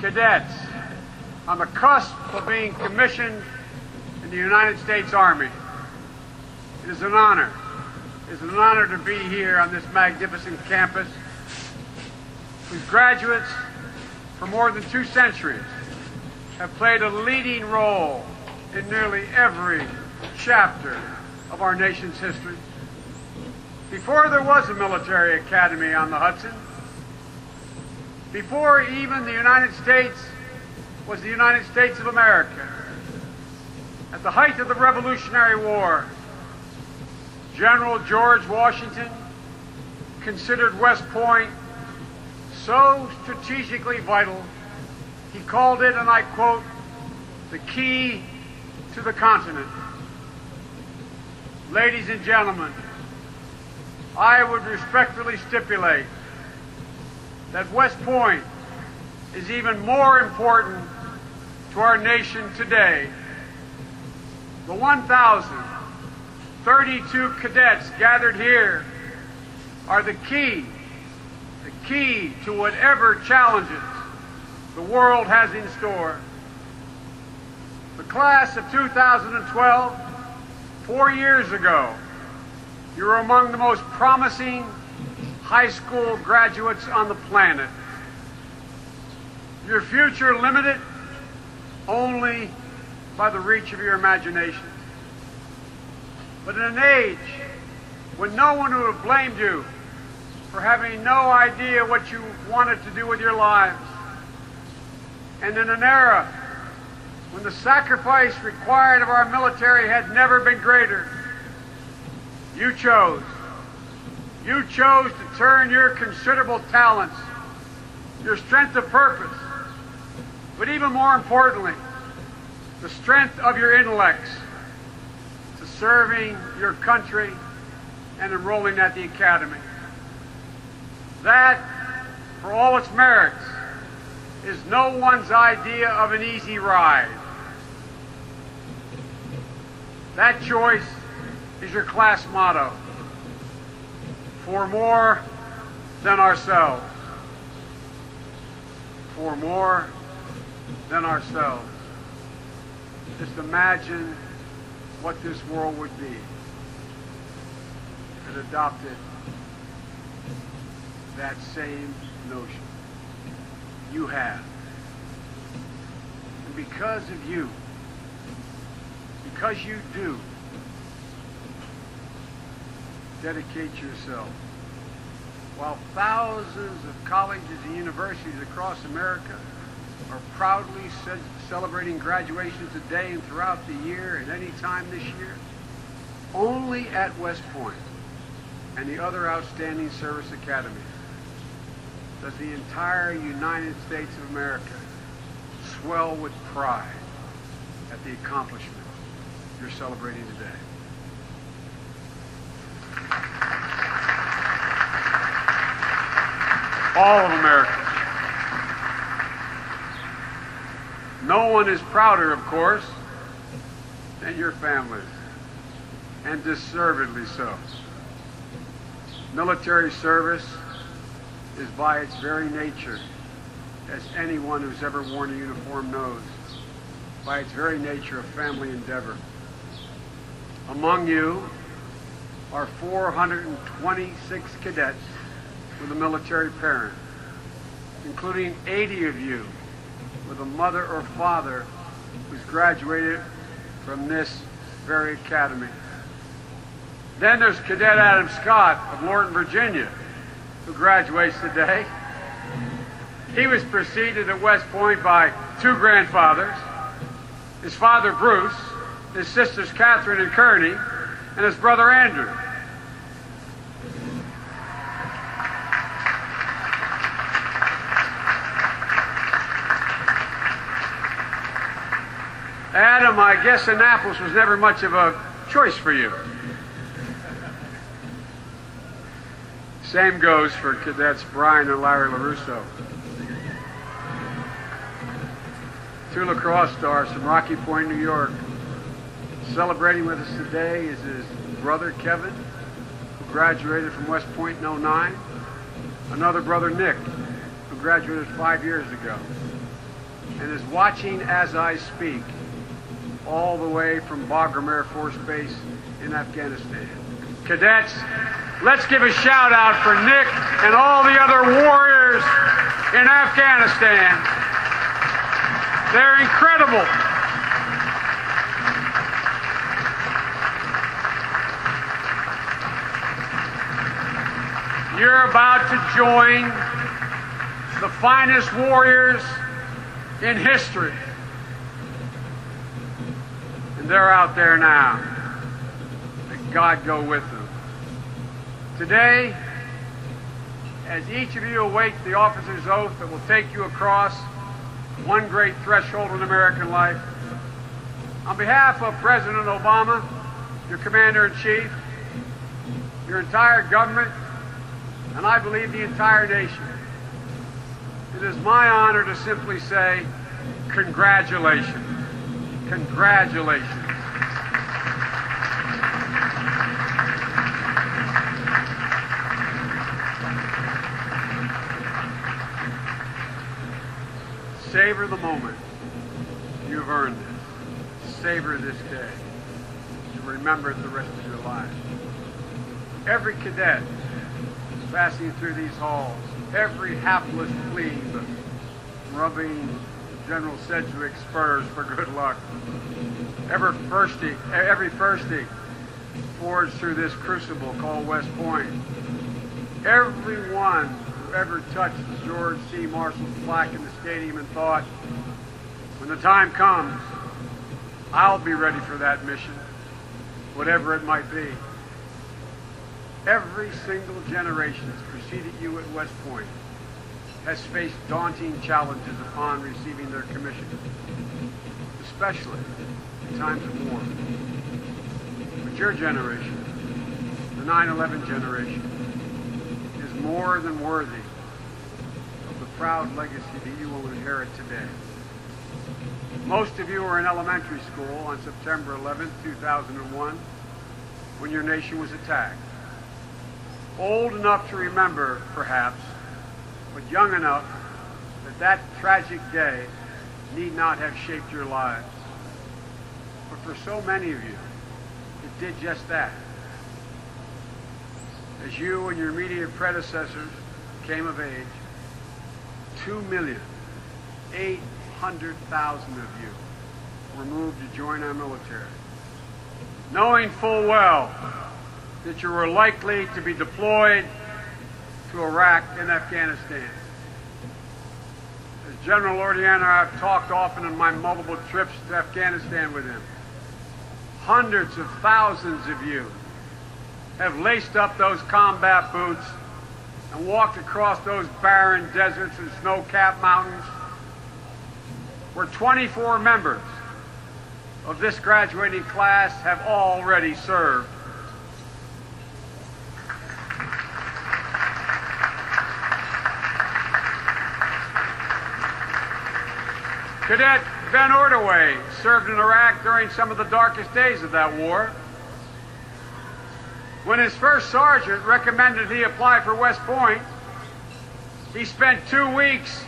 cadets on the cusp of being commissioned in the United States Army. It is an honor. It is an honor to be here on this magnificent campus, whose graduates for more than 2 centuries have played a leading role in nearly every chapter of our nation's history. Before there was a military academy on the Hudson, before even the United States was the United States of America, at the height of the Revolutionary War, General George Washington considered West Point so strategically vital, he called it, and I quote, the key to the continent. Ladies and gentlemen, I would respectfully stipulate that West Point is even more important to our nation today. The 1,032 cadets gathered here are the key to whatever challenges the world has in store. The class of 2012, 4 years ago, you were among the most promising high school graduates on the planet. Your future limited only by the reach of your imagination. But in an age when no one would have blamed you for having no idea what you wanted to do with your lives, and in an era when the sacrifice required of our military had never been greater, you chose to turn your considerable talents, your strength of purpose, but even more importantly, the strength of your intellects, to serving your country and enrolling at the academy. That, for all its merits, is no one's idea of an easy ride. That choice is your class motto: for more than ourselves. For more than ourselves. Just imagine what this world would be if it adopted that same notion. You have. And because of you, because you do dedicate yourself, while thousands of colleges and universities across America are proudly celebrating graduation today and throughout the year and any time this year, only at West Point and the other outstanding service academies does the entire United States of America swell with pride at the accomplishment you're celebrating today. All of America. No one is prouder, of course, than your families, and deservedly so. Military service is by its very nature, as anyone who's ever worn a uniform knows, by its very nature a family endeavor. Among you are 426 cadets with a military parent, including 80 of you with a mother or father who's graduated from this very academy. Then there's Cadet Adam Scott of Lorton, Virginia, who graduates today. He was preceded at West Point by 2 grandfathers, his father Bruce, his sisters Catherine and Kearney, and his brother Andrew. Adam, I guess Annapolis was never much of a choice for you. Same goes for Cadets Brian and Larry LaRusso. 2 lacrosse stars from Rocky Point, New York. Celebrating with us today is his brother Kevin, who graduated from West Point in '09. Another brother Nick, who graduated 5 years ago. and is watching as I speak, all the way from Bagram Air Force Base in Afghanistan. Cadets, let's give a shout out for Nick and all the other warriors in Afghanistan. They're incredible. You're about to join the finest warriors in history. And they're out there now. May God go with them. Today, as each of you await the officer's oath that will take you across one great threshold in American life, on behalf of President Obama, your Commander-in-Chief, your entire government, and I believe the entire nation, it is my honor to simply say, congratulations. Congratulations. Savor the moment. You've earned this. Savor this day. To remember it the rest of your life. Every cadet passing through these halls, every hapless plebe rubbing General Sedgwick's spurs for good luck, every firstie forged through this crucible called West Point, everyone who ever touched George C. Marshall's plaque in the stadium and thought, when the time comes, I'll be ready for that mission, whatever it might be. Every single generation that's preceded you at West Point has faced daunting challenges upon receiving their commission, especially in times of war. But your generation, the 9/11 generation, is more than worthy of the proud legacy that you will inherit today. Most of you were in elementary school on September 11, 2001, when your nation was attacked. Old enough to remember, perhaps, but young enough that that tragic day need not have shaped your lives. But for so many of you, it did just that. As you and your immediate predecessors came of age, 2,800,000 of you were moved to join our military, knowing full well that you were likely to be deployed to Iraq and Afghanistan. As General Ordener, I've talked often on my multiple trips to Afghanistan with him. Hundreds of thousands of you have laced up those combat boots and walked across those barren deserts and snow-capped mountains where 24 members of this graduating class have already served. Cadet Ben Ordway served in Iraq during some of the darkest days of that war. When his first sergeant recommended he apply for West Point, he spent 2 weeks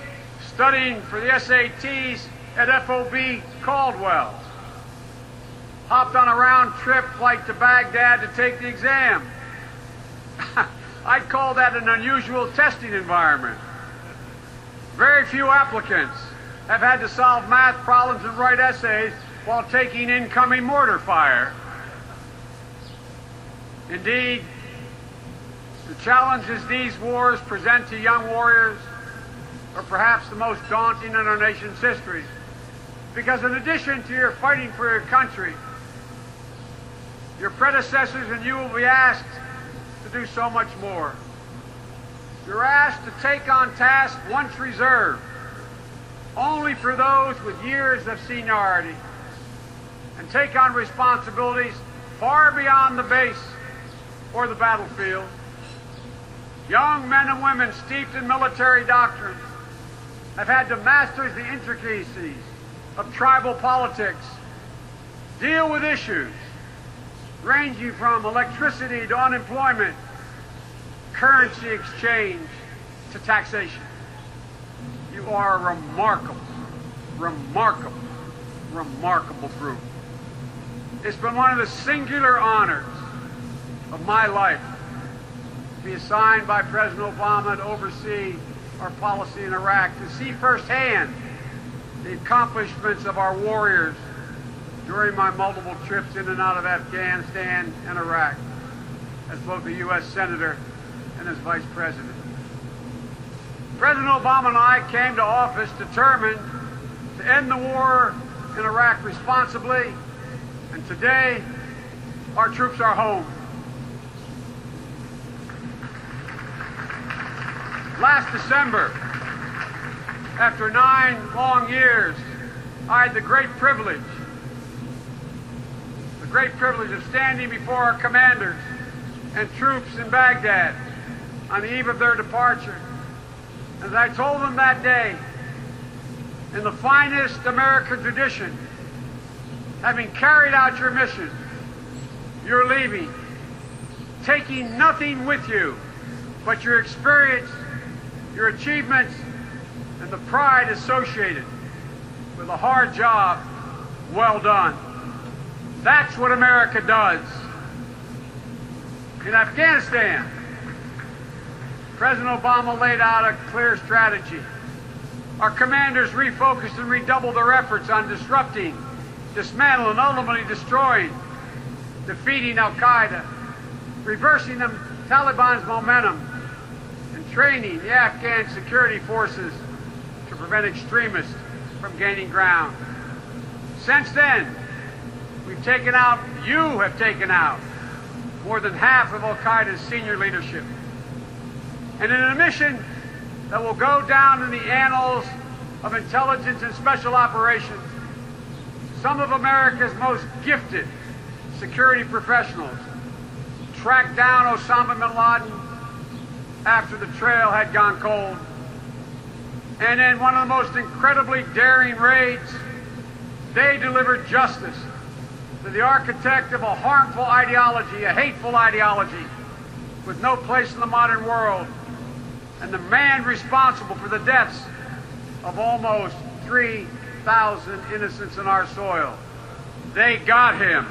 studying for the SATs at FOB Caldwell. Hopped on a round-trip flight to Baghdad to take the exam. I'd call that an unusual testing environment. Very few applicants have had to solve math problems and write essays while taking incoming mortar fire. Indeed, the challenges these wars present to young warriors are perhaps the most daunting in our nation's history, because in addition to your fighting for your country, your predecessors and you will be asked to do so much more. You're asked to take on tasks once reserved only for those with years of seniority, and take on responsibilities far beyond the base or the battlefield. Young men and women steeped in military doctrine have had to master the intricacies of tribal politics, deal with issues ranging from electricity to unemployment, currency exchange to taxation. You are remarkable remarkable, remarkable group. It's been one of the singular honors of my life to be assigned by President Obama to oversee our policy in Iraq, to see firsthand the accomplishments of our warriors during my multiple trips in and out of Afghanistan and Iraq as both a U.S. Senator and as Vice President. President Obama and I came to office determined to end the war in Iraq responsibly, and today our troops are home. Last December, after 9 long years, I had the great privilege of standing before our commanders and troops in Baghdad on the eve of their departure. As I told them that day, in the finest American tradition, having carried out your mission, you're leaving, taking nothing with you but your experience, your achievements, and the pride associated with a hard job well done. That's what America does. In Afghanistan, President Obama laid out a clear strategy. Our commanders refocused and redoubled their efforts on disrupting, dismantling, and ultimately destroying, defeating al-Qaeda, reversing the Taliban's momentum, and training the Afghan security forces to prevent extremists from gaining ground. Since then, you have taken out more than half of al-Qaeda's senior leadership. And in a mission that will go down in the annals of intelligence and special operations, some of America's most gifted security professionals tracked down Osama bin Laden after the trail had gone cold. And in one of the most incredibly daring raids, they delivered justice to the architect of a harmful ideology, a hateful ideology, with no place in the modern world, and the man responsible for the deaths of almost 3,000 innocents in our soil. They got him.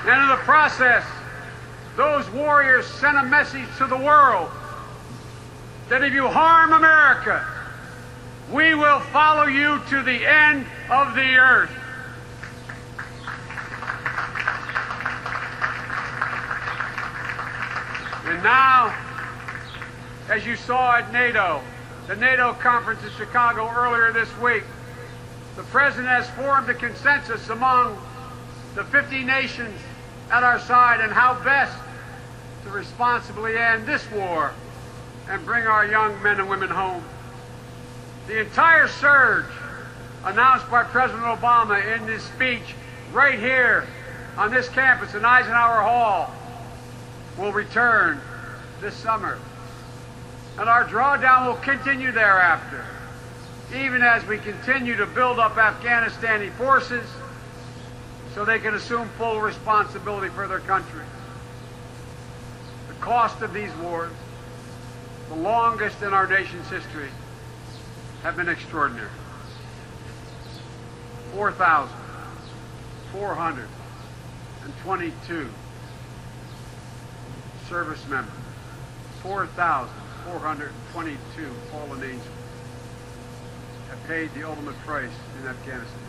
And in the process, those warriors sent a message to the world that if you harm America, we will follow you to the end of the earth. And now, as you saw at NATO, the NATO conference in Chicago earlier this week, the President has formed a consensus among the 50 nations at our side on how best to responsibly end this war and bring our young men and women home. The entire surge announced by President Obama in this speech right here on this campus in Eisenhower Hall will return this summer. And our drawdown will continue thereafter, even as we continue to build up Afghanistani forces so they can assume full responsibility for their country. The cost of these wars, the longest in our nation's history, have been extraordinary. 4,422 service members, 4,422 fallen angels have paid the ultimate price in Afghanistan.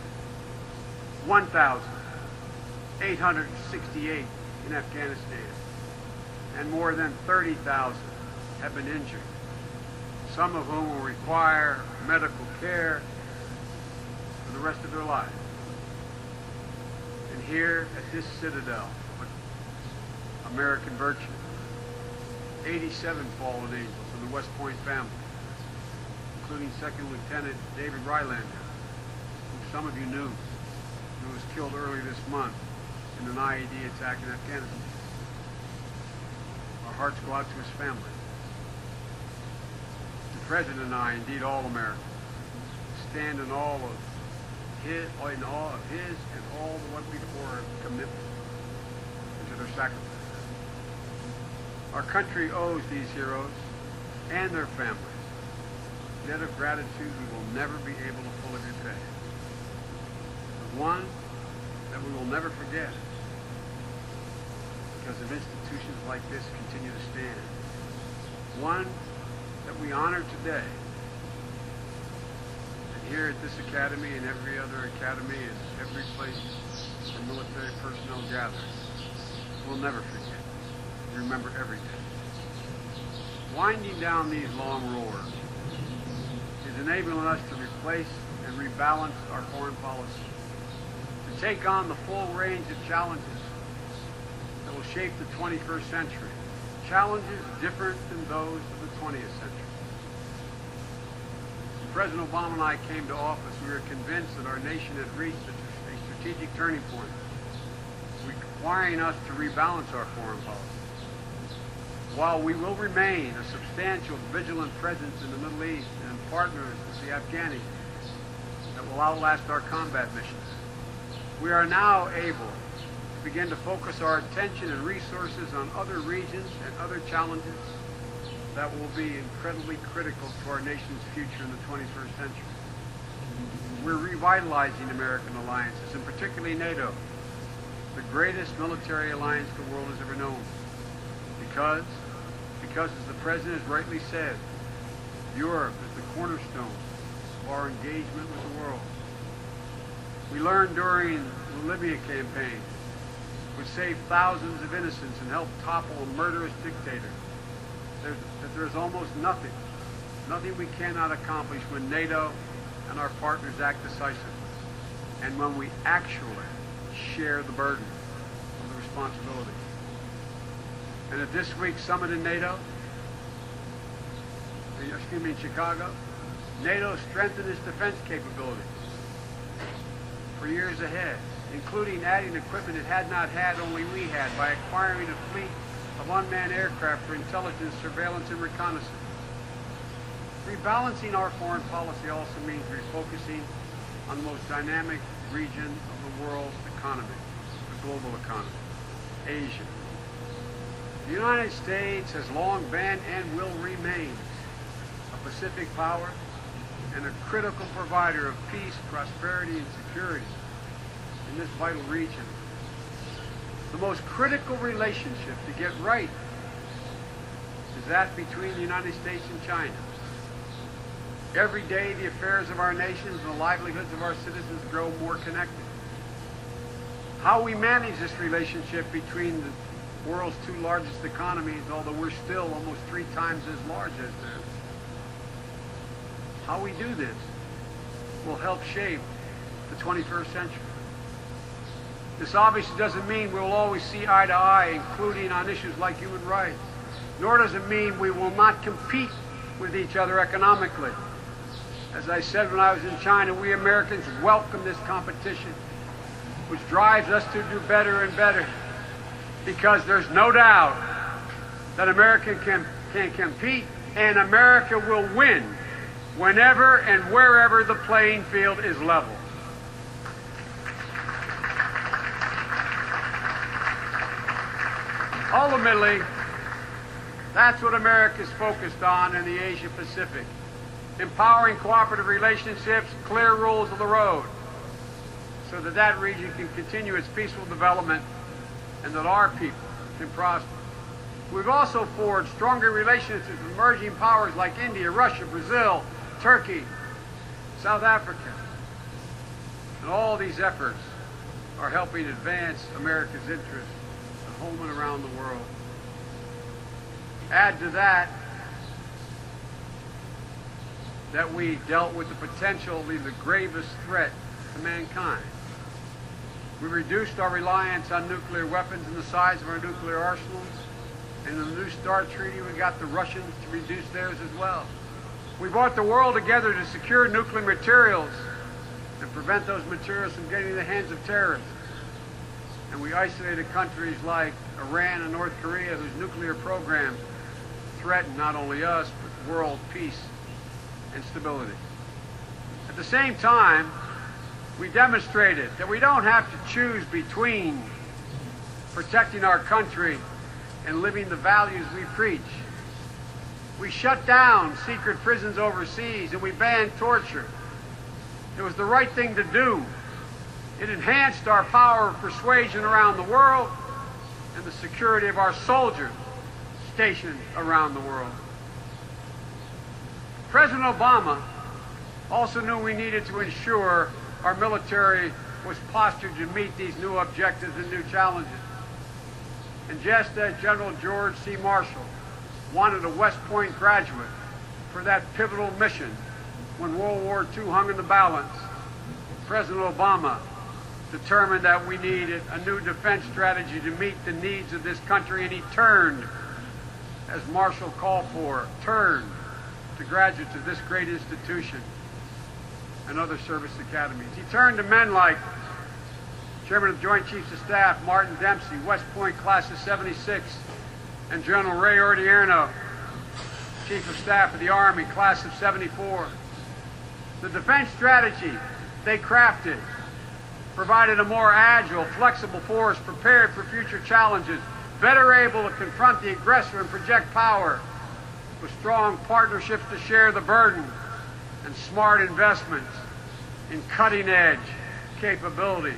1,868 in Afghanistan, and more than 30,000 have been injured, some of whom will require medical care for the rest of their lives. And here at this citadel of American virtue, 87 fallen angels from the West Point family, including Second Lieutenant David Rylander, who some of you knew, who was killed earlier this month in an IED attack in Afghanistan. Our hearts go out to his family. The President and I, indeed all Americans, stand in awe of his and all the what before commitment and to their sacrifice. Our country owes these heroes and their families a debt of gratitude we will never be able to fully repay. But one that we will never forget, because of institutions like this continue to stand. One that we honor today. And here at this academy and every other academy and every place where military personnel gather, we'll never forget. Remember every day. Winding down these long roars is enabling us to replace and rebalance our foreign policy, to take on the full range of challenges that will shape the 21st century, challenges different than those of the 20th century. When President Obama and I came to office, we were convinced that our nation had reached a strategic turning point, requiring us to rebalance our foreign policy. While we will remain a substantial, vigilant presence in the Middle East and partners with the Afghanis that will outlast our combat missions, we are now able to begin to focus our attention and resources on other regions and other challenges that will be incredibly critical to our nation's future in the 21st century. We're revitalizing American alliances, and particularly NATO, the greatest military alliance the world has ever known. Because as the President has rightly said, Europe is the cornerstone of our engagement with the world. We learned during the Libya campaign, which saved thousands of innocents and helped topple a murderous dictator, that there's almost nothing we cannot accomplish when NATO and our partners act decisively, and when we actually share the burden of the responsibility. And at this week's summit in Chicago, NATO strengthened its defense capabilities for years ahead, including adding equipment it had not had, only we had, by acquiring a fleet of unmanned aircraft for intelligence, surveillance, and reconnaissance. Rebalancing our foreign policy also means refocusing on the most dynamic region of the world's economy, the global economy, Asia. The United States has long been and will remain a Pacific power and a critical provider of peace, prosperity, and security in this vital region. The most critical relationship to get right is that between the United States and China. Every day, the affairs of our nations and the livelihoods of our citizens grow more connected. How we manage this relationship between the world's two largest economies, although we're still almost 3 times as large as them, how we do this will help shape the 21st century. This obviously doesn't mean we'll always see eye to eye, including on issues like human rights. Nor does it mean we will not compete with each other economically. As I said when I was in China, we Americans welcome this competition, which drives us to do better and better, because there's no doubt that America can compete, and America will win whenever and wherever the playing field is level. Ultimately, that's what America is focused on in the Asia Pacific. Empowering cooperative relationships, clear rules of the road, so that that region can continue its peaceful development and that our people can prosper. We've also forged stronger relationships with emerging powers like India, Russia, Brazil, Turkey, South Africa. And all these efforts are helping advance America's interests at home and around the world. Add to that we dealt with the potentially the gravest threat to mankind. We reduced our reliance on nuclear weapons and the size of our nuclear arsenals. And in the New START Treaty, we got the Russians to reduce theirs as well. We brought the world together to secure nuclear materials and prevent those materials from getting in the hands of terrorists. And we isolated countries like Iran and North Korea, whose nuclear programs threaten not only us, but world peace and stability. At the same time, we demonstrated that we don't have to choose between protecting our country and living the values we preach. We shut down secret prisons overseas and we banned torture. It was the right thing to do. It enhanced our power of persuasion around the world and the security of our soldiers stationed around the world. President Obama also knew we needed to ensure our military was postured to meet these new objectives and new challenges. And just as General George C. Marshall wanted a West Point graduate for that pivotal mission when World War II hung in the balance, President Obama determined that we needed a new defense strategy to meet the needs of this country, and he turned, as Marshall called for, turned to graduates of this great institution and other service academies. He turned to men like Chairman of the Joint Chiefs of Staff Martin Dempsey, West Point class of '76, and General Ray Odierno, Chief of Staff of the Army, class of '74. The defense strategy they crafted provided a more agile, flexible force prepared for future challenges, better able to confront the aggressor and project power, with strong partnerships to share the burden, and smart investments in cutting-edge capability.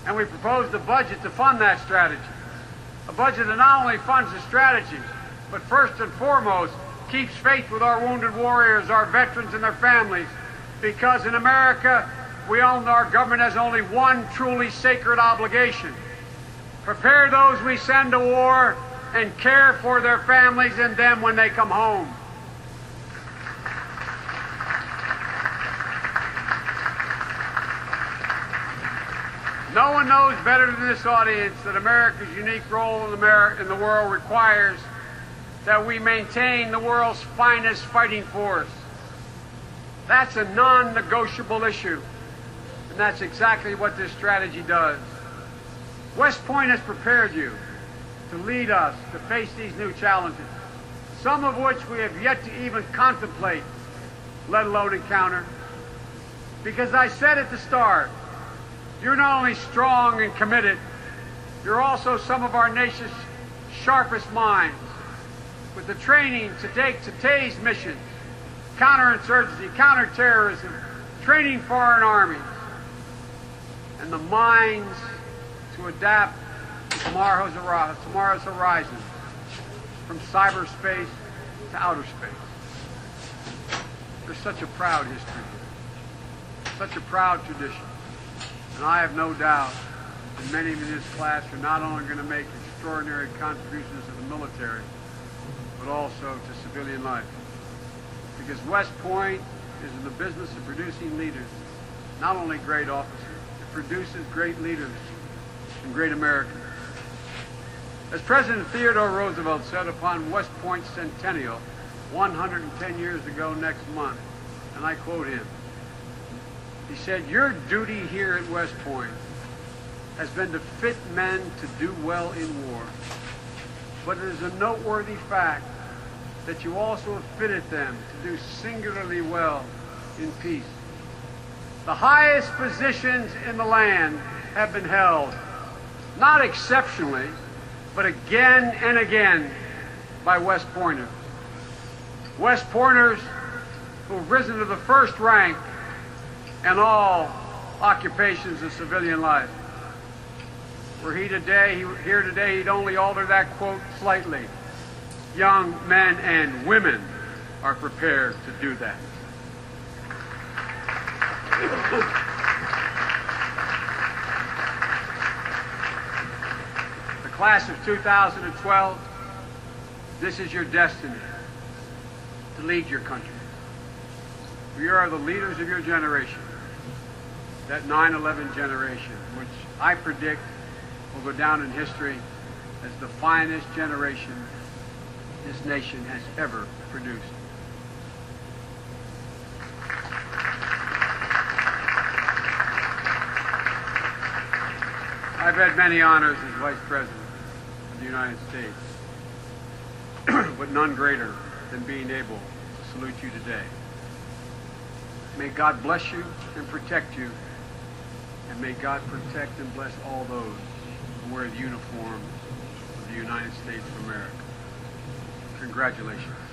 And we proposed a budget to fund that strategy. A budget that not only funds the strategy, but first and foremost keeps faith with our wounded warriors, our veterans and their families, because in America, our government has only one truly sacred obligation: prepare those we send to war and care for their families and them when they come home. No one knows better than this audience that America's unique role in the world requires that we maintain the world's finest fighting force. That's a non-negotiable issue, and that's exactly what this strategy does. West Point has prepared you to lead us to face these new challenges, some of which we have yet to even contemplate, let alone encounter. Because I said at the start, you're not only strong and committed, you're also some of our nation's sharpest minds, with the training to take today's missions: counterinsurgency, counterterrorism, training foreign armies, and the minds to adapt to tomorrow's horizon, from cyberspace to outer space. There's such a proud history, such a proud tradition, and I have no doubt that many in this class are not only going to make extraordinary contributions to the military, but also to civilian life. Because West Point is in the business of producing leaders, not only great officers, it produces great leaders and great Americans. As President Theodore Roosevelt said upon West Point's centennial 110 years ago next month, and I quote him, he said, "Your duty here at West Point has been to fit men to do well in war, but it is a noteworthy fact that you also have fitted them to do singularly well in peace. The highest positions in the land have been held, not exceptionally, but again and again by West Pointers. West Pointers who have risen to the first rank in all occupations of civilian life. Were he here today, he'd only alter that quote slightly. Young men and women are prepared to do that." The class of 2012, this is your destiny, to lead your country. You are the leaders of your generation, that 9/11 generation, which I predict will go down in history as the finest generation this nation has ever produced. I've had many honors as Vice President of the United States, but none greater than being able to salute you today. May God bless you and protect you, and may God protect and bless all those who wear the uniform United States of America. Congratulations.